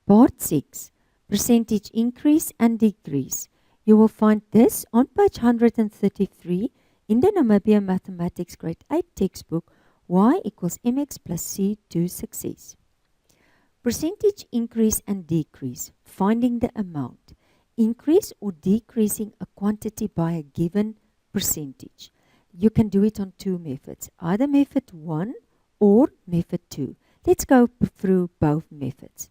Part 6, percentage increase and decrease. You will find this on page 133 in the Namibian Mathematics Grade 8 textbook, y equals mx plus c to success. Percentage increase and decrease, finding the amount. Increase or decreasing a quantity by a given percentage. You can do it on two methods, either method 1 or method 2. Let's go through both methods.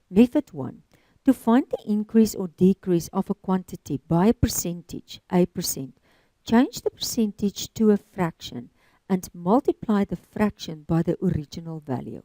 Method 1. To find the increase or decrease of a quantity by a percentage, a percent, change the percentage to a fraction and multiply the fraction by the original value.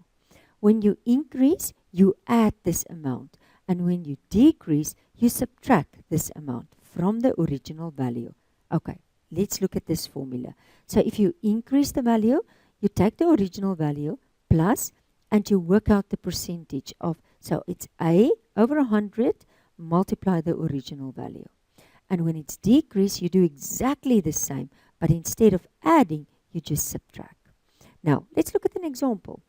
When you increase, you add this amount, and when you decrease, you subtract this amount from the original value. Okay, let's look at this formula. So if you increase the value, you take the original value plus, and you work out the percentage of, so it's A over 100 multiply the original value. And when it's decreased, you do exactly the same, but instead of adding, you just subtract. Now, let's look at an example.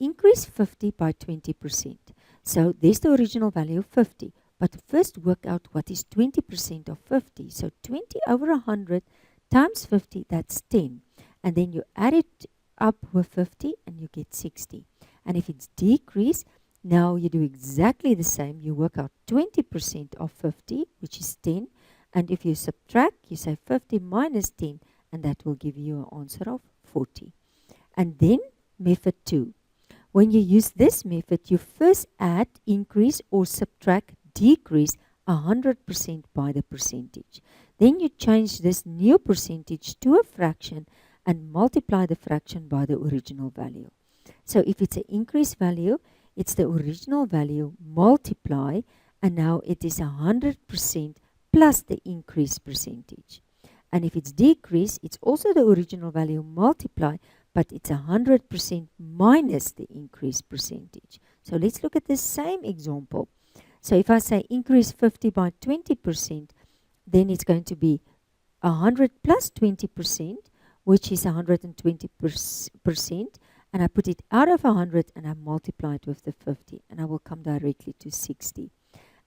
Increase 50 by 20%. So there's the original value of 50, but first work out what is 20% of 50. So 20 over 100 times 50, that's 10. And then you add it up with 50 and you get 60. And if it's decreased, now you do exactly the same. You work out 20% of 50, which is 10. And if you subtract, you say 50 minus 10, and that will give you an answer of 40. And then method 2. When you use this method, you first add, increase, or subtract, decrease 100% by the percentage. Then you change this new percentage to a fraction and multiply the fraction by the original value. So if it's an increased value, it's the original value multiply, and now it is 100% plus the increased percentage. And if it's decreased, it's also the original value multiply, but it's 100% minus the increased percentage. So let's look at the same example. So if I say increase 50 by 20%, then it's going to be 100 plus 20%, which is 120%, and I put it out of 100 and I multiply it with the 50, and I will come directly to 60.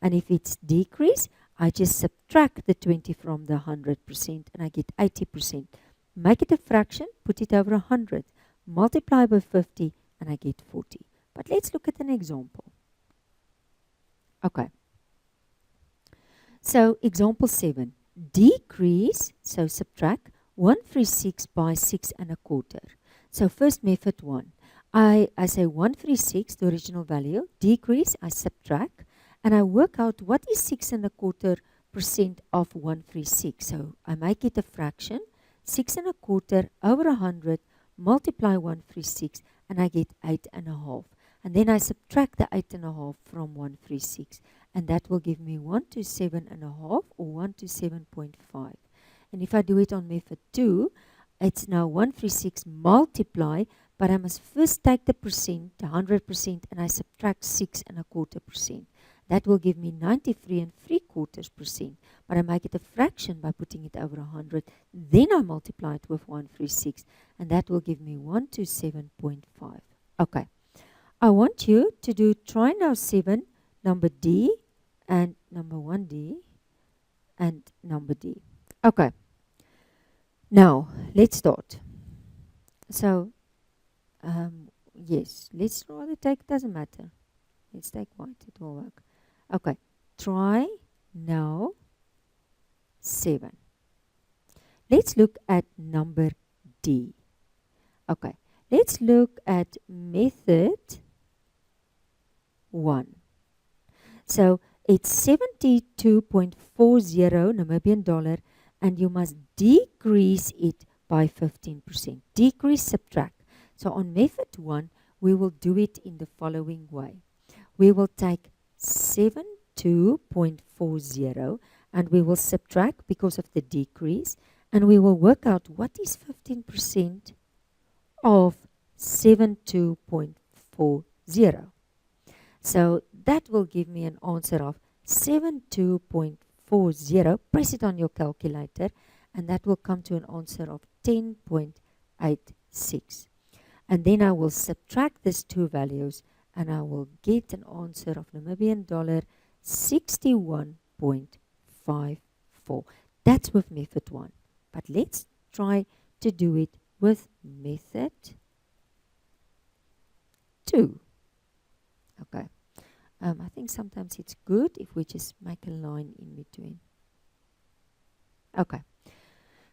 And if it's decreased, I just subtract the 20 from the 100% and I get 80%. Make it a fraction, put it over 100, multiply by 50, and I get 40. But let's look at an example. Okay. So example 7. Decrease, so subtract 136 by 6 1/4. So first method 1. I say 136, the original value, decrease, I subtract, and I work out what is 6 1/4% of 136. So I make it a fraction, 6 1/4 over 100, multiply 136, and I get 8.5. And then I subtract the 8.5 from 136, and that will give me 127.5 or 127.5. And if I do it on method 2, it's now 136 multiply, but I must first take the percent, 100%, and I subtract 6 1/4%. That will give me 93.75%, but I make it a fraction by putting it over 100. Then I multiply it with 136, and that will give me 127.5. Okay. I want you to do try now 7, number D, and number 1D, and number D. Okay. Now, let's start. So, yes, let's rather take, doesn't matter. Let's take white, it will work. Okay, try now 7. Let's look at number D. Okay, let's look at method 1. So it's 72.40 Namibian dollar, and you must decrease it by 15%. Decrease, subtract. So on method 1, we will do it in the following way. We will take 72.40 and we will subtract because of the decrease, and we will work out what is 15% of 72.40. So that will give me an answer of 72.40. Press it on your calculator, and that will come to an answer of 10.86. And then I will subtract these two values, and I will get an answer of Namibian dollar 61.54. That's with method 1. But let's try to do it with method 2. Okay. I think sometimes it's good if we just make a line in between. Okay.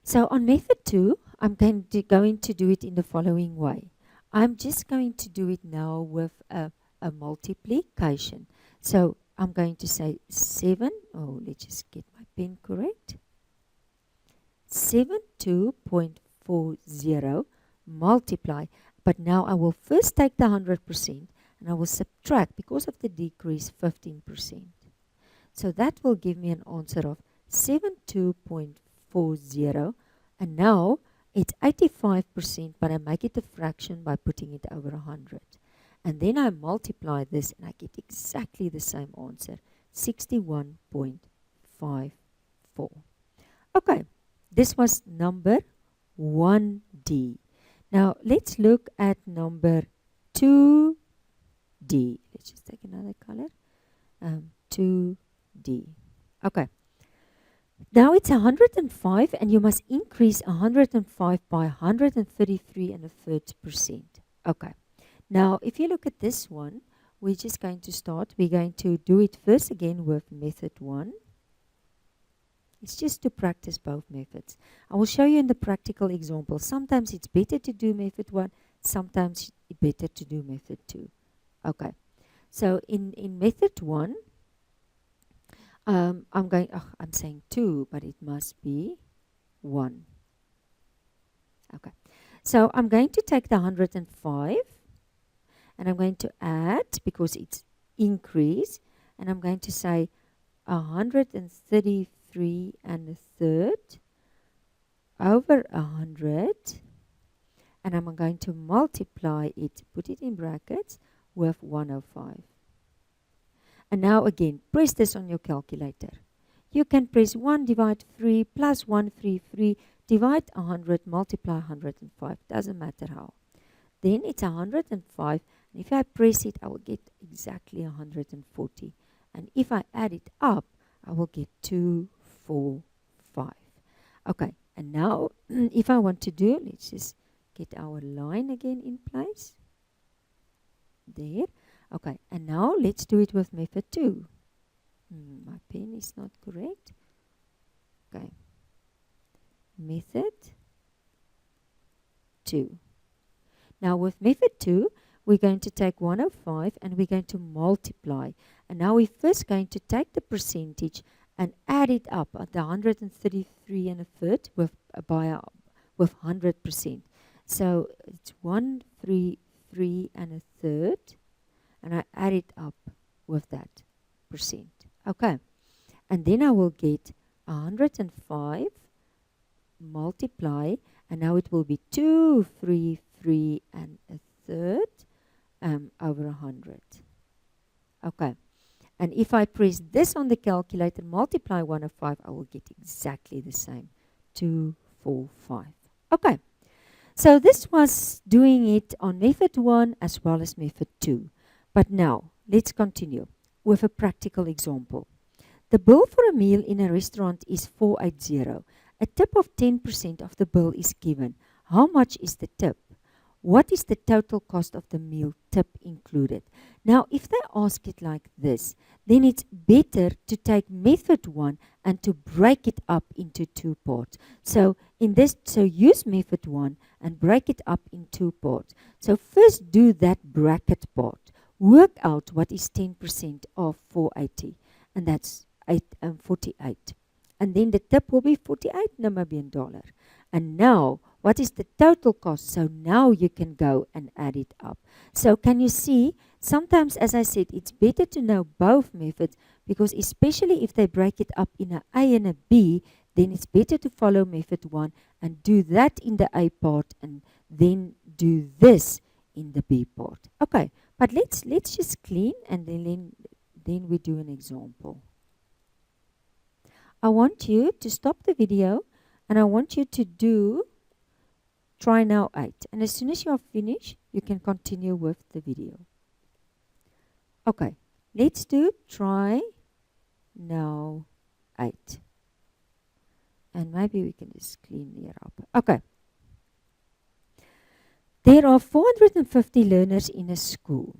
So on method 2, I'm going to do it in the following way. I'm just going to do it now with a multiplication. So I'm going to say 7, let's just get my pen correct. 72.40 multiply, but now I will first take the 100% and I will subtract, because of the decrease, 15%. So that will give me an answer of 72.40, and now it's 85%, but I make it a fraction by putting it over 100. And then I multiply this and I get exactly the same answer, 61.54. Okay, this was number 1D. Now let's look at number 2D. Let's just take another color. 2D. Okay. Now it's 105, and you must increase 105 by 133.33%. Okay. Now, if you look at this one, we're just going to start. We're going to do it first again with method 1. It's just to practice both methods. I will show you in the practical example. Sometimes it's better to do method 1. Sometimes it's better to do method 2. Okay. So in method 1, I'm saying 2, but it must be 1. Okay. So I'm going to take the 105, and I'm going to add, because it's increase, and I'm going to say 133 and a third over 100, and I'm going to multiply it, put it in brackets, with 105. And now again, press this on your calculator. You can press 1 divide 3 plus 133, divide 100, multiply 105. Doesn't matter how. Then it's 105, and if I press it, I will get exactly 140. And if I add it up, I will get 245. Okay, and now if I want to do, let's just get our line again in place. There. Okay, and now let's do it with method 2. My pen is not correct. Okay. Method 2. Now with method 2, we're going to take 105 and we're going to multiply. And now we're first going to take the percentage and add it up at the 133 and a third with 100%. So it's 133 and a third, and I add it up with that percent. Okay, and then I will get 105 multiply, and now it will be 233 and a third over 100. Okay, and if I press this on the calculator, multiply 105, I will get exactly the same, 245. Okay, so this was doing it on method 1 as well as method 2. But now, let's continue with a practical example. The bill for a meal in a restaurant is 480. A tip of 10% of the bill is given. How much is the tip? What is the total cost of the meal, tip included? Now, if they ask it like this, then it's better to take method 1 and to break it up into 2 parts. So use method 1 and break it up in 2 parts. So first do that bracket part. Work out what is 10% of 480, and that's 48. And then the tip will be 48 Namibian dollar. And now, what is the total cost? So now you can go and add it up. So can you see, sometimes, as I said, it's better to know both methods, because especially if they break it up in a A and a B, then it's better to follow method 1 and do that in the A part and then do this in the B part. Okay, but let's just clean, and then we do an example. I want you to stop the video, and I want you to try now 8. And as soon as you are finished, you can continue with the video. Okay, let's do try now 8. And maybe we can just clean here up. Okay. There are 450 learners in a school.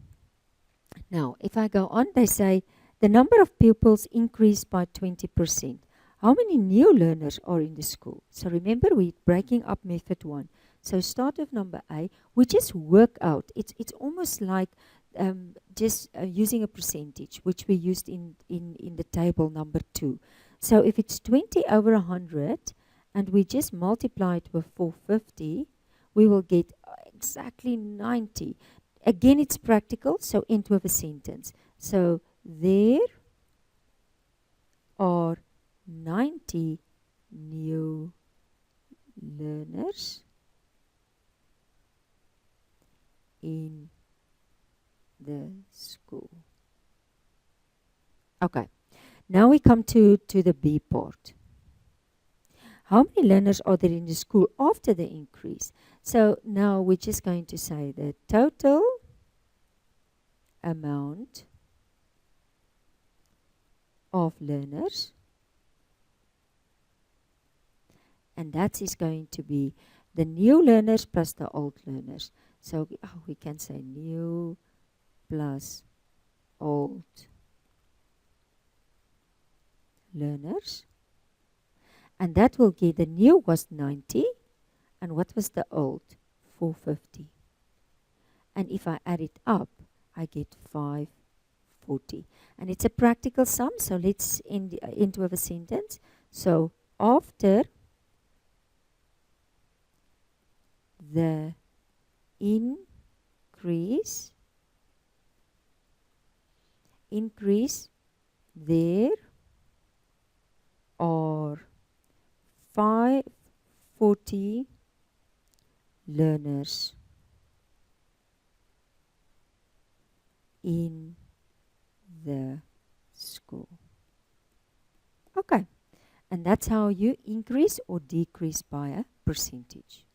Now, if I go on, they say the number of pupils increased by 20%. How many new learners are in the school? So remember, we're breaking up method 1. So start with number A. We just work out. It's almost like just using a percentage, which we used in the table number 2. So if it's 20 over 100, and we just multiply it with 450, we will get exactly 90. Again, it's practical, so end with a sentence. So there are 90 new learners in the school. Okay, now we come to the B part. How many learners are there in the school after the increase? So now we're just going to say the total amount of learners, and that is going to be the new learners plus the old learners. So we can say new plus old learners, and that will give, the new was 90, and what was the old? 450. And if I add it up, I get 540. And it's a practical sum, so let's end with a sentence. So after the increase, there are 540 learners in the school. Okay, and that's how you increase or decrease by a percentage.